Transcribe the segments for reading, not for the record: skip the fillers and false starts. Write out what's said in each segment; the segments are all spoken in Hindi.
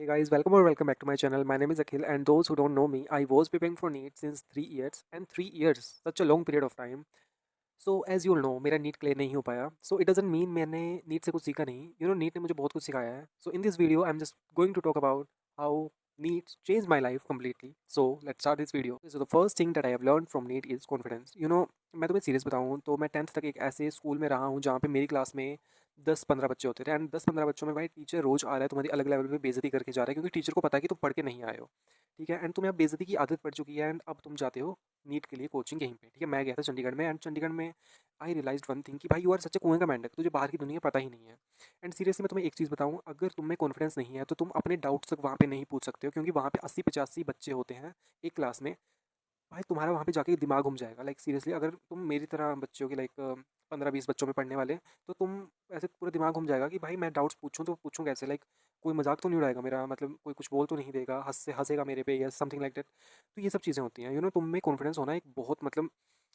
Hey guys, welcome or welcome back to my channel. My name is Akhil, and those who don't know me, I was preparing for NEET since 3 years, and 3 years, such a long period of time. So as you all know, मेरा नीट क्लियर नहीं हो पाया. So it doesn't mean मैंने नीट से कुछ सीखा नहीं. नीट ने मुझे बहुत कुछ सिखाया है. So in this video, I'm just going to talk about how NEET changed my life completely. So let's start this video. So the first thing that I have learned from NEET is confidence. मैं तुम्हें सीरियस बताऊँ तो मैं 10th तक एक ऐसे स्कूल में रहा हूँ जहाँ पे मेरी क्लास में 10-15 बच्चे होते थे. एंड 10-15 बच्चों में भाई टीचर रोज़ आ रहा है, तुम्हारी अलग लेवल पे बेइज्जती करके जा रहा है, क्योंकि टीचर को पता है कि तुम पढ़ के नहीं आए हो. ठीक है, एंड तुम्हें अब बेइज्जती की आदत पड़ चुकी है, एंड अब तुम जाते हो नीट के लिए कोचिंग यहीं पे. ठीक है, मैं गया था चंडीगढ़ में, एंड चंडीगढ़ में आई रियलाइज वन थिंग कि भाई यू आर सच ए कुएं का मेंढक, तुझे बाहर की दुनिया पता ही नहीं है. एंड सीरियसली मैं तुम्हें एक चीज़ बताऊँ, अगर तुम में कॉन्फिडेंस नहीं है तो तुम अपने डाउट्स तक वहाँ पे नहीं पूछ सकते हो, क्योंकि वहाँ पे 80-85 बच्चे होते हैं एक क्लास में. भाई तुम्हारा वहाँ पे जाके दिमाग घूम जाएगा. लाइक सीरियसली अगर तुम मेरी तरह बच्चे हो कि लाइक 15-20 बच्चों में पढ़ने वाले, तो तुम ऐसे पूरा दिमाग घूम जाएगा कि भाई मैं डाउट्स पूछूं तो पूछूं कैसे. लाइक कोई मजाक तो नहीं उड़ाएगा मेरा, मतलब कोई कुछ बोल तो नहीं देगा, हंसेगा मेरे पे या समथिंग लाइक दैट. तो ये सब चीज़ें होती हैं. तुम में कॉन्फिडेंस होना एक बहुत मतलब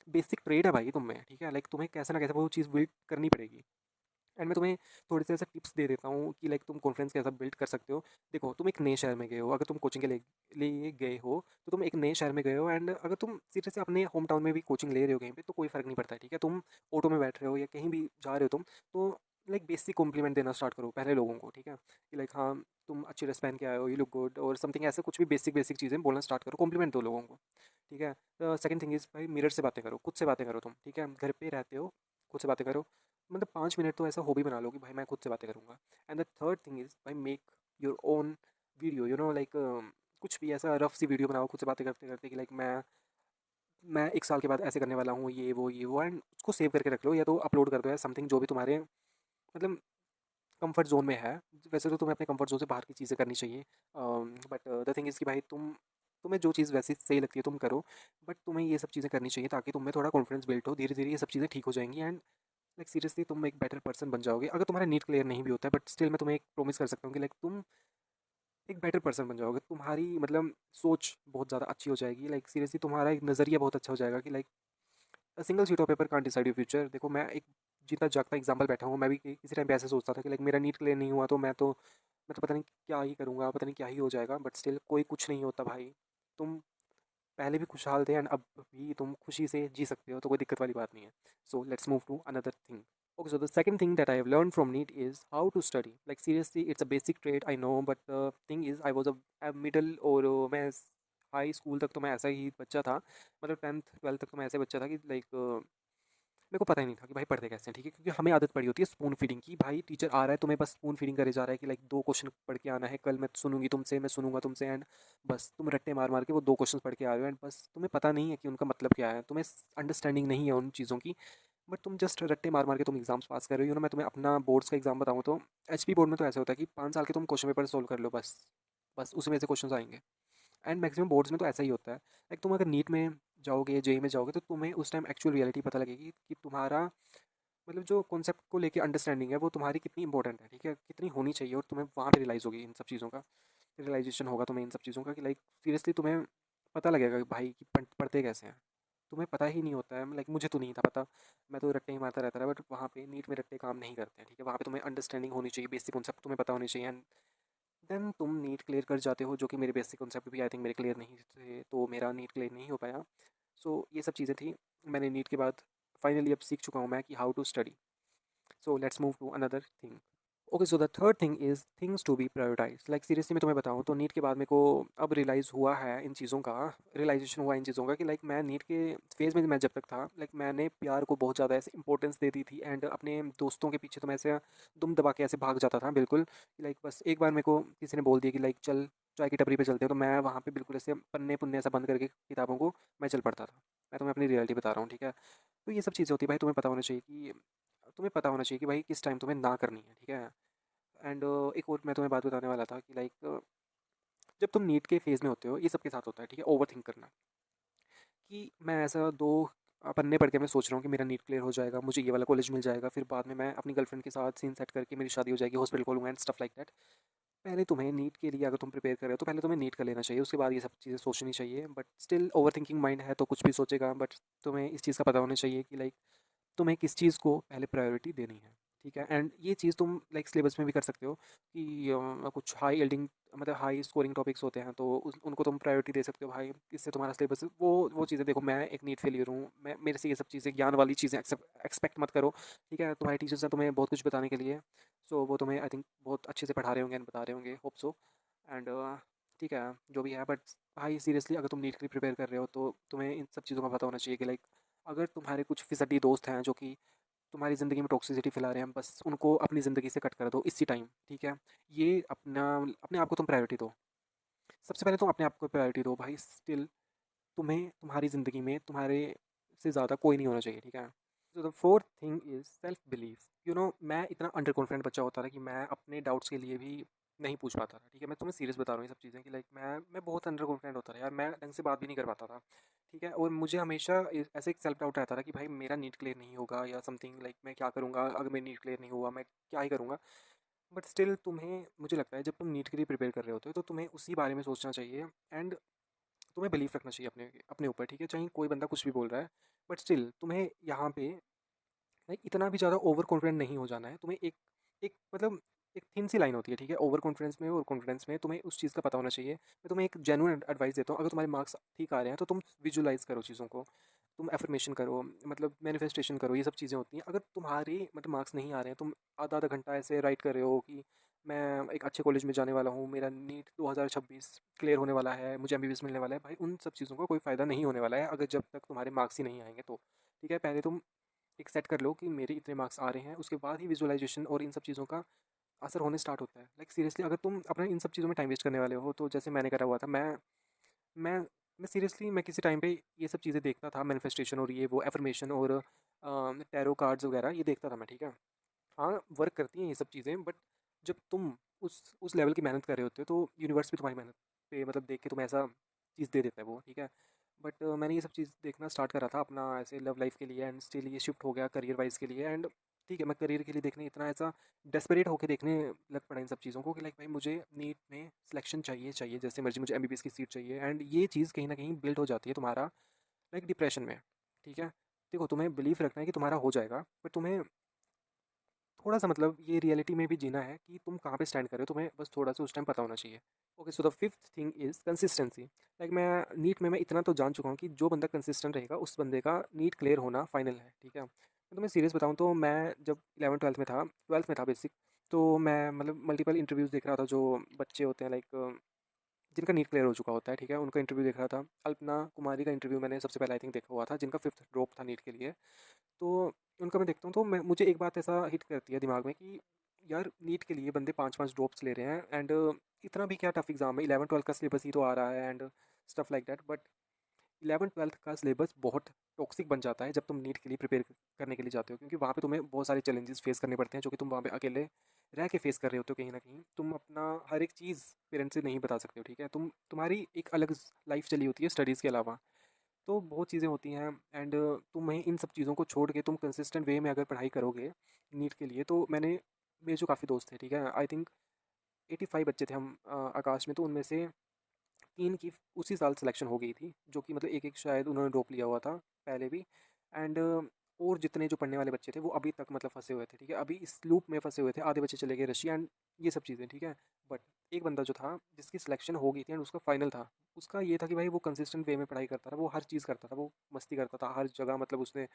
बेसिक ट्रेड है भाई तुम में. ठीक है, लाइक तुम्हें कैसे ना कैसे वो चीज़ बिल्ड करनी पड़ेगी. एंड मैं तुम्हें थोड़े से ऐसे टिप्स दे देता हूँ कि लाइक तुम कॉन्फिडेंस कैसा बिल्ड कर सकते हो. देखो, तुम एक नए शहर में गए हो, अगर तुम कोचिंग के लिए गए हो, तो तुम एक नए शहर में गए हो, एंड अगर तुम सीरियसली अपने होम टाउन में भी कोचिंग ले रहे हो कहीं पे, तो कोई फ़र्क नहीं पड़ता है. ठीक है, तुम ऑटो में बैठ रहे हो या कहीं भी जा रहे हो तुम, तो लाइक बेसिक कॉम्प्लीमेंट देना स्टार्ट करो पहले लोगों को. ठीक है, कि लाइक हाँ, तुम अच्छी ड्रेस पहन के आए हो, यू लुक गुड, और समथिंग ऐसे कुछ भी बेसिक बेसिक चीज़ें बोलना स्टार्ट करो, कॉम्प्लीमेंट दो लोगों को. ठीक है. सेकंड थिंग इज़ भाई मिरर से बातें करो, खुद से बातें करो तुम. ठीक है, घर पे रहते हो, खुद से बातें करो. मतलब 5 मिनट तो ऐसा हॉबी बना लो कि भाई मैं खुद से बातें करूँगा. And the third thing is भाई make your own video. Like कुछ भी ऐसा रफ सी वीडियो बनाओ खुद से बातें करते करते, कि लाइक मैं 1 साल के बाद ऐसे करने वाला हूँ, ये वो, एंड उसको सेव करके रख लो, या तो अपलोड कर दो, या समथिंग जो भी तुम्हारे मतलब कंफर्ट जोन में है. वैसे तो तुम्हें अपने कंफर्ट जोन से बाहर की चीज़ें करनी चाहिए, बट द थिंग इज़ कि भाई तुम्हें जो चीज़ वैसी सही लगती है तुम करो, बट तुम्हें ये सब चीज़ें करनी चाहिए ताकि तुम में थोड़ा कॉन्फिडेंस बिल्ड हो. धीरे धीरे ये सब चीज़ें ठीक हो जाएंगी, एंड लाइक सीरियसली तुम एक बेटर पर्सन बन जाओगे. अगर तुम्हारा नीट क्लियर नहीं भी होता है, बट स्टिल मैं तुम्हें एक प्रॉमिस कर सकता हूँ कि लाइक तुम एक बेटर पर्सन बन जाओगे. तुम्हारी मतलब सोच बहुत ज़्यादा अच्छी हो जाएगी. लाइक सीरियसली तुम्हारा एक नज़रिया बहुत अच्छा हो जाएगा कि like a single sheet of paper can't decide your future. देखो, मैं एक जीता जागता एग्जांपल बैठा हूँ. मैं भी किसी टाइम पे ऐसे सोचता था कि लाइक मेरा नीट क्लियर नहीं हुआ तो मैं तो पता नहीं क्या ही करूँगा, पता नहीं क्या ही हो जाएगा. बट स्टिल कोई कुछ नहीं होता भाई. तुम पहले भी खुशहाल थे, एंड अब भी तुम खुशी से जी सकते हो, तो कोई दिक्कत वाली बात नहीं है. So let's move to another thing. Okay, so the second thing that I have learned from NEET is how to study. Like seriously, it's a basic trait, I know, but the thing is, I was a middle, और मैं हाई स्कूल तक तो मैं ऐसा ही बच्चा था. मतलब 10th 12th तक तो मैं ऐसे बच्चा था कि लाइक मेरे को पता ही नहीं था कि भाई पढ़ते कैसे हैं. ठीक है, क्योंकि हमें आदत पड़ी होती है स्पून फीडिंग की. भाई टीचर आ रहा है, तुम्हें बस स्पून फीडिंग करे जा रहा है कि लाइक 2 क्वेश्चन पढ़ के आना है, कल मैं सुनूंगी तुमसे, मैं सुनूंगा तुमसे, एंड बस तुम रट्टे मार मार के वो 2 क्वेश्चन पढ़ के आ रहे हो, एंड बस तुम्हें पता नहीं है कि उनका मतलब क्या है, तुम्हें अंडरस्टैंडिंग नहीं है उन चीज़ों की. बट तुम जस्ट रट्टे मार मार के तुम एग्जाम्स पास कर रहे हो. मैं तुम्हें अपना बोर्ड्स का एग्जाम बताऊँ तो HP बोर्ड में तो ऐसा होता है कि 5 साल के तुम क्वेश्चन पेपर सोल्व कर लो, बस बस उसमें से क्वेश्चन आएंगे. एंड मैक्सिमम बोर्ड्स में तो ऐसा ही होता है. लाइक तुम अगर नीट में जाओगे, जेई में जाओगे, तो तुम्हें उस टाइम एक्चुअल रियलिटी पता लगेगी कि तुम्हारा मतलब जो कॉन्सेप्ट को लेके अंडरस्टैंडिंग है वो तुम्हारी कितनी इंपॉर्टेंट है. ठीक है, कितनी होनी चाहिए, और तुम्हें वहाँ पे रियलाइज़ होगी इन सब चीज़ों का. रियलाइजेशन होगा तुम्हें इन सब चीज़ों का कि लाइक सीरियसली तुम्हें पता लगेगा कि भाई कि पढ़ते कैसे हैं. तुम्हें पता ही नहीं होता है. लाइक मुझे तो नहीं था पता, मैं तो रट्टे ही मारता रहता था. बट वहाँ पे नीट में रट्टे काम नहीं करते हैं. ठीक है, वहाँ पे तुम्हें अंडरस्टैंडिंग होनी चाहिए, बेसिक कॉन्सेप्ट तुम्हें पता होनी चाहिए, एंड देन तुम नीट क्लियर कर जाते हो, जो कि मेरे बेसिक कॉन्सेप्ट भी आई थिंक मेरे क्लियर नहीं थे, तो मेरा नीट क्लियर नहीं हो पाया. सो ये सब चीज़ें थी. मैंने नीट के बाद फाइनली अब सीख चुका हूँ मैं कि how to study. So let's move to another thing. Okay, so the third thing is things to be prioritize. Like seriously मैं तुम्हें बताऊँ तो नीट के बाद मेरे को अब रियलाइज़ हुआ है इन चीज़ों का, रियलाइजेशन हुआ इन चीज़ों का कि लाइक मैं नीट के फेज़ में मैं जब तक था, लाइक मैंने प्यार को बहुत ज़्यादा ऐसे इंपॉर्टेंस दे दी थी, एंड अपने दोस्तों के पीछे तो मैं ऐसे दुम दबा के ऐसे भाग जाता था बिल्कुल. लाइक बस एक बार मेरे को किसी ने बोल दिया कि लाइक चल चाय की टपरी पे चलते हैं, तो मैं वहाँ पे बिल्कुल ऐसे पन्ने पुन्ने ऐसा बंद करके किताबों को मैं चल पड़ता था. मैं तुम्हें अपनी रियलिटी बता रहा हूँ. ठीक है, तो ये सब चीज़ें होती है भाई. तुम्हें पता होना चाहिए कि भाई किस टाइम तुम्हें ना करनी है. ठीक है, एंड एक और मैं तुम्हें बात बताने वाला था कि लाइक जब तुम नीट के फेज़ में होते हो, ये सबके साथ होता है. ठीक है, ओवर थिंक करना, कि मैं ऐसा दो पन्ने पढ़ के मैं सोच रहा हूँ कि मेरा नीट क्लियर हो जाएगा, मुझे ये वाला कॉलेज मिल जाएगा, फिर बाद में मैं अपनी गर्लफ्रेंड के साथ सीन सेट करके मेरी शादी हो जाएगी, हॉस्पिटल खोलूँगा एंड स्टफ लाइक दैट. पहले तुम्हें नीट के लिए अगर तुम प्रिपेयर कर रहे हो तो पहले तुम्हें नीट कर लेना चाहिए, उसके बाद ये सब चीज़ें सोचनी चाहिए. But still over thinking mind है तो कुछ भी सोचेगा. बट तुम्हें इस चीज़ का पता होना चाहिए कि लाइक तुम्हें किस चीज़ को पहले प्रायोरिटी देनी है. ठीक है। एंड ये चीज़ तुम लाइक सिलेबस में भी कर सकते हो कि कुछ हाई यील्डिंग मतलब हाई स्कोरिंग टॉपिक्स होते हैं तो उनको तुम प्रायोरिटी दे सकते हो भाई, इससे तुम्हारा सिलेबस वो चीज़ें देखो। मैं एक नीट फेलियर हूँ, मैं मेरे से ये सब चीज़ें ज्ञान वाली चीज़ें एक्सपेक्ट मत करो। ठीक है, तुम्हारे टीचर्स हैं तुम्हें बहुत कुछ बताने के लिए, सो वो तुम्हें आई थिंक बहुत अच्छे से पढ़ा रहे होंगे एंड बता रहे होंगे, होप सो। एंड ठीक है, जो भी है, बट भाई सीरियसली अगर तुम नीट के लिए प्रिपेयर कर रहे हो तो तुम्हें इन सब चीज़ों का पता होना चाहिए कि लाइक अगर तुम्हारे कुछ फिसड्डी दोस्त हैं जो कि तुम्हारी ज़िंदगी में टॉक्सिसिटी फैला रहे हैं, बस उनको अपनी ज़िंदगी से कट कर दो इसी टाइम। ठीक है, ये अपने आप को तुम प्रायोरिटी दो। सबसे पहले तुम अपने आप को प्रायोरिटी दो भाई। स्टिल तुम्हें तुम्हारी ज़िंदगी में तुम्हारे से ज़्यादा कोई नहीं होना चाहिए। ठीक है, तो the fourth thing is self belief. मैं इतना अंडर कॉन्फिडेंट बच्चा होता था कि मैं अपने डाउट्स के लिए भी नहीं पूछ पाता था। ठीक है, मैं तुम्हें सीरियस बता रहा हूँ ये सब चीज़ें कि लाइक मैं बहुत अंडर कॉन्फिडेंट होता था यार, मैं ढंग से बात भी नहीं कर पाता था। ठीक है, और मुझे हमेशा ऐसे एक सेल्फ डाउट रहता था कि भाई मेरा नीट क्लियर नहीं होगा या समथिंग, लाइक मैं क्या करूँगा अगर मेरा नीट क्लियर नहीं हुआ, मैं क्या ही करूँगा। बट स्टिल तुम्हें, मुझे लगता है जब तुम नीट के लिए प्रिपेयर कर रहे होते हो तो तुम्हें उसी बारे में सोचना चाहिए एंड तुम्हें बिलीव रखना चाहिए अपने अपने ऊपर। ठीक है, चाहे कोई बंदा कुछ भी बोल रहा है, बट स्टिल तुम्हें यहाँ पे लाइक इतना भी ज़्यादा ओवर कॉन्फिडेंट नहीं हो जाना है। तुम्हें एक एक मतलब एक थिन सी लाइन होती है। ठीक है, ओवर कॉन्फिडेंस में और कॉन्फिडेंस में तुम्हें उस चीज़ का पता होना चाहिए। मैं तुम्हें एक जेन्युइन एडवाइस देता हूँ, अगर तुम्हारे मार्क्स ठीक आ रहे हैं तो तुम विजुलाइज करो चीज़ों को, तुम एफर्मेशन करो, मतलब मैनिफेस्टेशन करो, ये सब चीज़ें होती हैं। अगर तुम्हारे मतलब मार्क्स नहीं आ रहे हैं, तुम आधा आधा घंटा ऐसे राइट कर रहे हो कि मैं एक अच्छे कॉलेज में जाने वाला हूँ, मेरा नीट 2026 क्लियर होने वाला है, मुझे एमबीबीएस मिलने वाला है, भाई उन सब चीज़ों का कोई फ़ायदा नहीं होने वाला है अगर जब तक तुम्हारे मार्क्स ही नहीं आएंगे तो। ठीक है, पहले तुम एक सेट कर लो कि मेरे इतने मार्क्स आ रहे हैं, उसके बाद ही विजुअलाइजेशन और इन सब चीज़ों का असर होने स्टार्ट होता है। लाइक सीरियसली अगर तुम अपने इन सब चीज़ों में टाइम वेस्ट करने वाले हो तो जैसे मैंने करा हुआ था, मैं मैं सीरियसली मैं किसी टाइम पे ये सब चीज़ें देखता था, मैनिफेस्टेशन और ये वो एफर्मेशन और टैरो कार्ड्स वगैरह ये देखता था मैं। ठीक है, हाँ वर्क करती हैं ये सब चीज़ें, बट जब तुम उस लेवल की मेहनत कर रहे होते हो तो यूनिवर्स भी तुम्हारी मेहनत पे मतलब देख के तुम्हें ऐसा चीज़ दे देता है वो। ठीक है, बट मैंने ये सब चीज़ देखना स्टार्ट करा था अपना ऐसे लव लाइफ के लिए एंड स्टिल ये शिफ्ट हो गया करियर वाइज के लिए। एंड ठीक है, मैं करियर के लिए देखने इतना ऐसा डेस्परेट होकर देखने लग पड़ा इन सब चीज़ों को कि लाइक भाई मुझे नीट में सिलेक्शन चाहिए चाहिए जैसे मर्जी, मुझे एमबीबीएस की सीट चाहिए। एंड ये चीज़ कहीं ना कहीं बिल्ड हो जाती है तुम्हारा लाइक डिप्रेशन में। ठीक है, देखो तुम्हें बिलीव रखना है कि तुम्हारा हो जाएगा, बट तुम्हें थोड़ा सा मतलब ये रियलिटी में भी जीना है कि तुम कहाँ पे स्टैंड कर रहे हो, तुम्हें बस थोड़ा सा उस टाइम पता होना चाहिए। Okay, so the fifth thing is consistency. Like मैं नीट में मैं इतना तो जान चुका हूँ कि जो बंदा कंसिस्टेंट रहेगा उस बंदे का नीट क्लियर होना फाइनल है। ठीक है, मैं तुम्हें सीरियस बताऊँ तो मैं जब 11th 12th में था बेसिक, तो मैं मतलब मल्टीपल इंटरव्यूज़ देख रहा था जो बच्चे होते हैं लाइक जिनका नीट क्लियर हो चुका होता है। ठीक है, उनका इंटरव्यू देख रहा था। अल्पना कुमारी का इंटरव्यू मैंने सबसे पहले आई थिंक देखा हुआ था, जिनका फिफ्थ ड्रॉप था नीट के लिए। तो उनका मैं देखता हूँ तो मैं मुझे एक बात ऐसा हिट करती है दिमाग में कि यार नीट के लिए बंदे 5-5 ड्रॉप्स ले रहे हैं एंड इतना भी क्या टफ एग्जाम है, 11th 12th का सिलेबस ही तो आ रहा है and stuff like that. But 11th 12th का सिलेबस बहुत टॉक्सिक बन जाता है जब तुम नीट के लिए प्रिपेयर करने के लिए जाते हो, क्योंकि वहाँ पे तुम्हें बहुत सारे चैलेंजेस फेस करने पड़ते हैं जो कि तुम वहाँ पे अकेले रह के फेस कर रहे होते हो। कहीं ना कहीं तुम अपना हर एक चीज़ पेरेंट्स से नहीं बता सकते हो। ठीक है, तुम्हारी एक अलग लाइफ चली होती है स्टडीज़ के अलावा, तो बहुत चीज़ें होती हैं। एंड तुम्हें इन सब चीज़ों को छोड़ के तुम कंसिस्टेंट वे में अगर पढ़ाई करोगे नीट के लिए, तो मेरे जो काफ़ी दोस्त थे, ठीक है, आई थिंक 85 बच्चे थे हम आकाश में, तो उनमें से 3 की उसी साल सिलेक्शन हो गई थी, जो कि मतलब एक एक शायद उन्होंने ड्रॉप लिया हुआ था पहले भी। एंड और जितने जो पढ़ने वाले बच्चे थे वो अभी तक मतलब फंसे हुए थे। ठीक है, अभी इस लूप में फंसे हुए थे, आधे बच्चे चले गए रशिया एंड ये सब चीज़ें। ठीक है, बट एक बंदा जो था जिसकी सिलेक्शन हो गई थी एंड उसका फाइनल था, उसका ये था कि भाई वो कंसिस्टेंट वे में पढ़ाई करता था, वो हर चीज़ करता था, वो मस्ती करता था हर जगह, मतलब उसने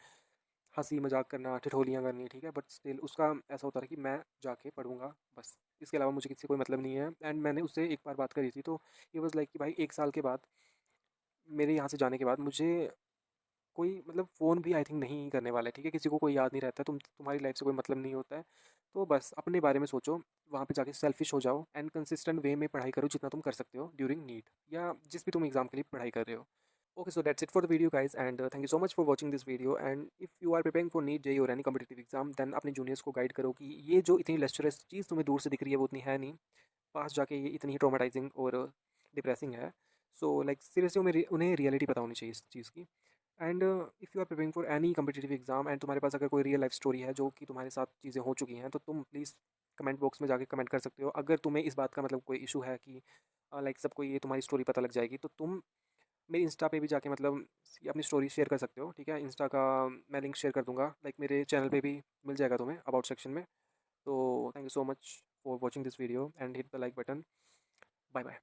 हंसी मजाक करना, ठिठोलियाँ करनी। ठीक है, बट स्टिल उसका ऐसा होता था कि मैं जाके पढ़ूंगा बस, इसके अलावा मुझे किसी से कोई मतलब नहीं है। एंड मैंने उससे एक बार बात करी थी तो ये वॉज लाइक कि भाई 1 साल के बाद, मेरे यहाँ से जाने के बाद मुझे कोई मतलब फ़ोन भी आई थिंक नहीं करने वाला है। ठीक है, किसी को कोई याद नहीं रहता, तुम्हारी लाइफ से कोई मतलब नहीं होता है, तो बस अपने बारे में सोचो, वहाँ पे जाके सेल्फिश हो जाओ एंड कंसिस्टेंट वे में पढ़ाई करो जितना तुम कर सकते हो ड्यूरिंग नीट या जिस भी तुम एग्ज़ाम के लिए पढ़ाई कर रहे हो। Okay, so that's it for the video guys and thank you so much for watching this video. And if you are preparing for NEET JEE और एनी कॉम्पिटिटिव एग्जाम, देन अपने जूनियर्स को गाइड करो कि ये जो इतनी लेक्चरस चीज़ तुम्हें दूर से दिख रही है वो उतनी है नहीं, पास जाके ये इतनी ही ट्रॉमेटाइजिंग और डिप्रेसिंग है। सो लाइक सीरियसली उन्हें रियलिटी पता होनी चाहिए इस चीज़ की। And if you are preparing for any competitive exam and तुम्हारे पास अगर कोई रियल लाइफ स्टोरी है जो कि तुम्हारे साथ चीज़ें हो चुकी हैं, तो तुम प्लीज़ कमेंट बॉक्स में जाके कमेंट कर सकते हो। अगर तुम्हें इस बात का मतलब कोई इशू है कि लाइक सबको ये तुम्हारी स्टोरी पता लग जाएगी, तो तुम मेरी इंस्टा पे भी जाके मतलब अपनी स्टोरी शेयर कर सकते हो, ठीक है। इंस्टा का मैं लिंक शेयर कर दूंगा, लाइक मेरे चैनल पे भी मिल जाएगा तुम्हें अबाउट सेक्शन में। तो thank you so much for watching this video and hit the like button. Bye bye.